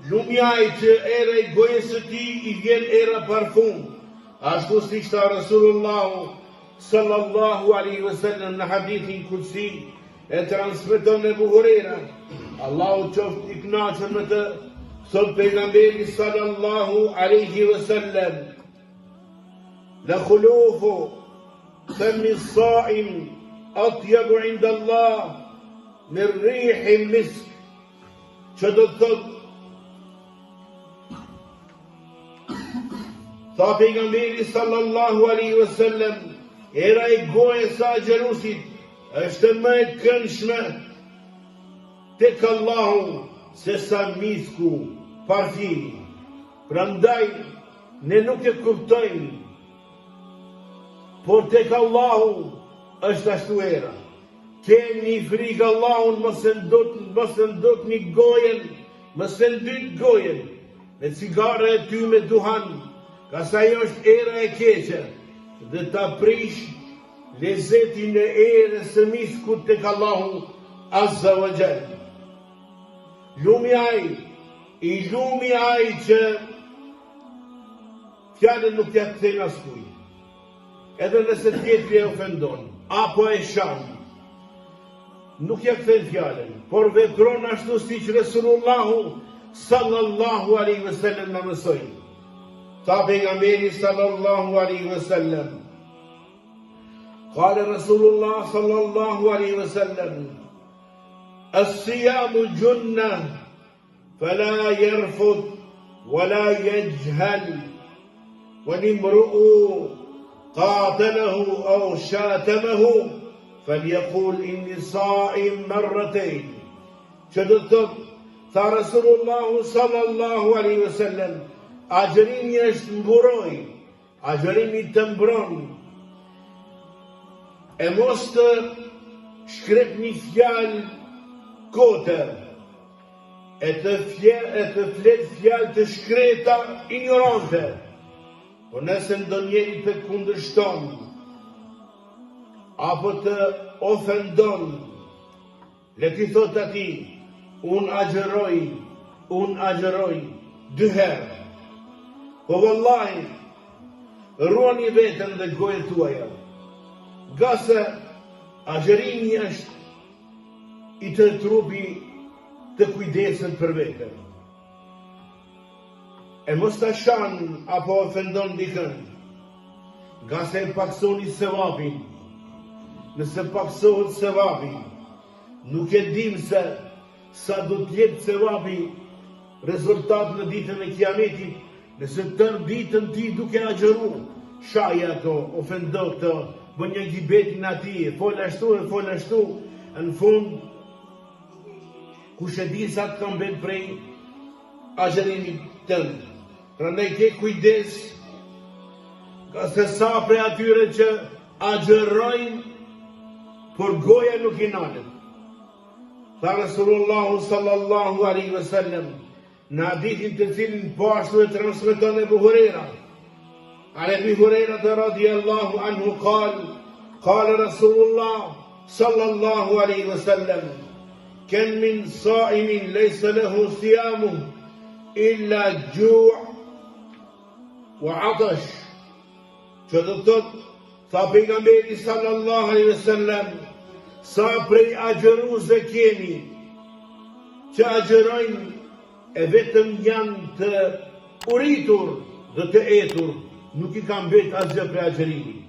Lumjaj që era I gojës së tij I vjen era parfum, ashtu si tha Rasulullah sallallahu alaihi wasallam në hadithin kutsi e transmeton Ebu Hurera, Allahu qoftë I kënaqur me të, thot pejgamberi sallallahu alaihi wasallam: la khulufu fami as-sa'im atyabu 'inda Allah min rihi misk, që do të thot, tha pejgamberi sallallahu alaihi wasallam, era I gojës së agjerusit është më e këndshme tek Allahu se sa misku, parfimi. Prandaj ne nuk e kuptojmë, por tek Allahu është ashtu era. Keni frikë Allahun, mos e ndotni gojen, mos e ndyt gojen me cigare e ty me duhan, ka sa ajo është era e keqe, dhe ta prish lezetin e erës së miskut tek Allahu azza wa jall. Lumi ai që fjalën nuk ja kthen askuj, edhe nëse tjetri e ofendon apo e shan, nuk ja kthen fjalën, por vepron ashtu siç Resulullahu sallallahu alaihi wasallam na mësoi. Tha pejgamberi sallallahu alaihi wasallam: qala Rasulullah sallallahu alaihi wasallam: as-siyamu junnah fala yarfud wala yajhal wa nimru'u qatalahu aw shatamahu falyaqul inni sa'im marratayn. Që do të thot, tha Rasulullahu sallallahu alaihi wasallam, agjerimi është mburoj, agjerimi të mbron, e mos të shkret një fjalë kote, e të flet fjalë të shkreta ignorante, por nëse ndonjëri të kundërshton, apo të ofendon, le ti thot atij: unë agjeroj 2 herë. Po vallahi, ruani veten dhe gojën tuaja, nga se agjerimi është I të trupi të kujdeset për veten. E mos ta shan apo ofendon dikën, nga se e paksoni sevapin. Nëse paksohet sevapi, nuk e dim se sa do të jetë sevapi rezultat në ditën e Kiametit, nëse tërë ditën ti duke agjeru, shaja ato, ofendo këto, bën një gibetin atij, fol ashtu, në fund, kush e di sa të kam bën prej agjerimit tënd. Prandaj ke kujdes, ka se sa prej atyre që agjerojnë, por goja nuk I nalet. Tha Rasulullahu sallallahu alaihi wasallam në hadithin të cilin po ashtu e transmeton Ebu Hurera, an Ebi Hurera radhiyallahu anhu qala Rasulullah sallallahu alaihi wasallam: kan min sa'imin laysa lahu siyamuhu illa ju' wa 'atash. Që do të thot, tha pejgamberi sallallahu alaihi wasallam, sa prej agjeruzve keni që agjerojnë e vetëm janë të uritur dhe të etur, nuk I kanë bet asgjë prej agjerimit.